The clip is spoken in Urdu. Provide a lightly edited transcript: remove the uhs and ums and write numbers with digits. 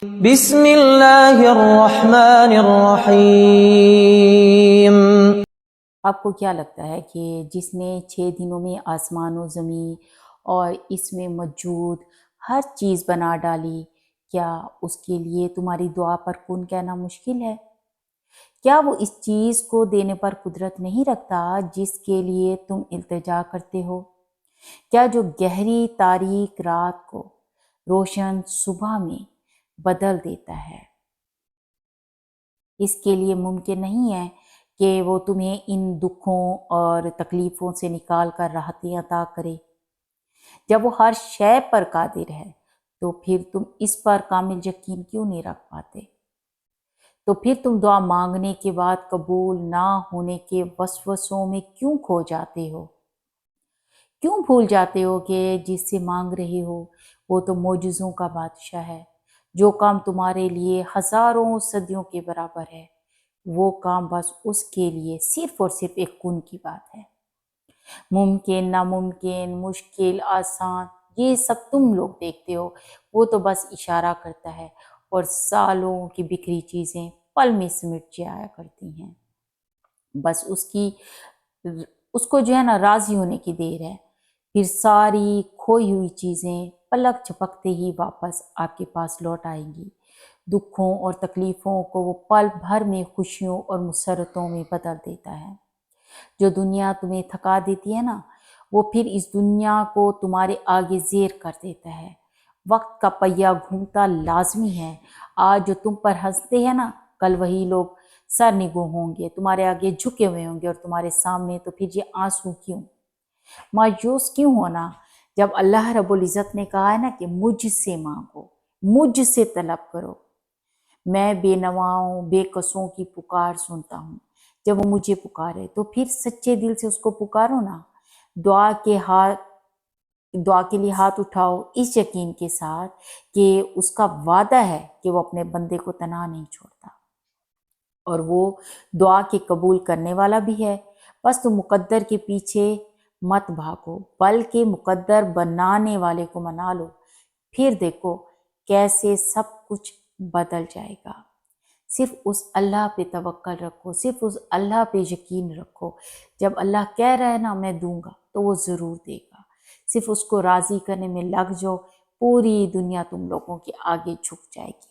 بسم اللہ الرحمن الرحیم۔ آپ کو کیا لگتا ہے کہ جس نے 6 دنوں میں آسمان و زمین اور اس میں موجود ہر چیز بنا ڈالی، کیا اس کے لیے تمہاری دعا پر کن کہنا مشکل ہے؟ کیا وہ اس چیز کو دینے پر قدرت نہیں رکھتا جس کے لیے تم التجا کرتے ہو؟ کیا جو گہری تاریک رات کو روشن صبح میں بدل دیتا ہے، اس کے لیے ممکن نہیں ہے کہ وہ تمہیں ان دکھوں اور تکلیفوں سے نکال کر راحتیں عطا کرے؟ جب وہ ہر شے پر قادر ہے تو پھر تم اس پر کامل یقین کیوں نہیں رکھ پاتے؟ تو پھر تم دعا مانگنے کے بعد قبول نہ ہونے کے وسوسوں میں کیوں کھو جاتے ہو؟ کیوں بھول جاتے ہو کہ جس سے مانگ رہے ہو وہ تو معجزوں کا بادشاہ ہے؟ جو کام تمہارے لیے ہزاروں صدیوں کے برابر ہے، وہ کام بس اس کے لیے صرف اور صرف ایک کن کی بات ہے۔ ممکن، ناممکن، مشکل، آسان، یہ سب تم لوگ دیکھتے ہو، وہ تو بس اشارہ کرتا ہے، اور سالوں کی بکھری چیزیں پل میں سمٹ جایا کرتی ہیں۔ بس اس کو جو ہے نا راضی ہونے کی دیر ہے، پھر ساری کھوئی ہوئی چیزیں پلک جھپکتے ہی واپس آپ کے پاس لوٹ آئیں گی۔ دکھوں اور تکلیفوں کو وہ پل بھر میں خوشیوں اور مسرتوں میں بدل دیتا ہے۔ جو دنیا تمہیں تھکا دیتی ہے نا، وہ پھر اس دنیا کو تمہارے آگے زیر کر دیتا ہے۔ وقت کا پہیہ گھومتا لازمی ہے۔ آج جو تم پر ہنستے ہیں نا، کل وہی لوگ سر نگو ہوں گے، تمہارے آگے جھکے ہوئے ہوں گے اور تمہارے سامنے، تو پھر یہ آنسو کیوں؟ مایوس کیوں ہونا جب اللہ رب العزت نے کہا ہے نا کہ مجھ سے مانگو، مجھ سے طلب کرو، میں بے نواؤں بے کسوں کی پکار سنتا ہوں۔ جب وہ مجھے پکارے تو پھر سچے دل سے اس کو پکارو نا۔ دعا کے لیے ہاتھ اٹھاؤ اس یقین کے ساتھ کہ اس کا وعدہ ہے کہ وہ اپنے بندے کو تنہا نہیں چھوڑتا، اور وہ دعا کے قبول کرنے والا بھی ہے۔ بس تم مقدر کے پیچھے مت بھاگو، بلکہ مقدر بنانے والے کو منا لو، پھر دیکھو کیسے سب کچھ بدل جائے گا۔ صرف اس اللہ پہ توکل رکھو، صرف اس اللہ پہ یقین رکھو۔ جب اللہ کہہ رہا ہے نا میں دوں گا، تو وہ ضرور دے گا۔ صرف اس کو راضی کرنے میں لگ جاؤ، پوری دنیا تم لوگوں کے آگے جھک جائے گی۔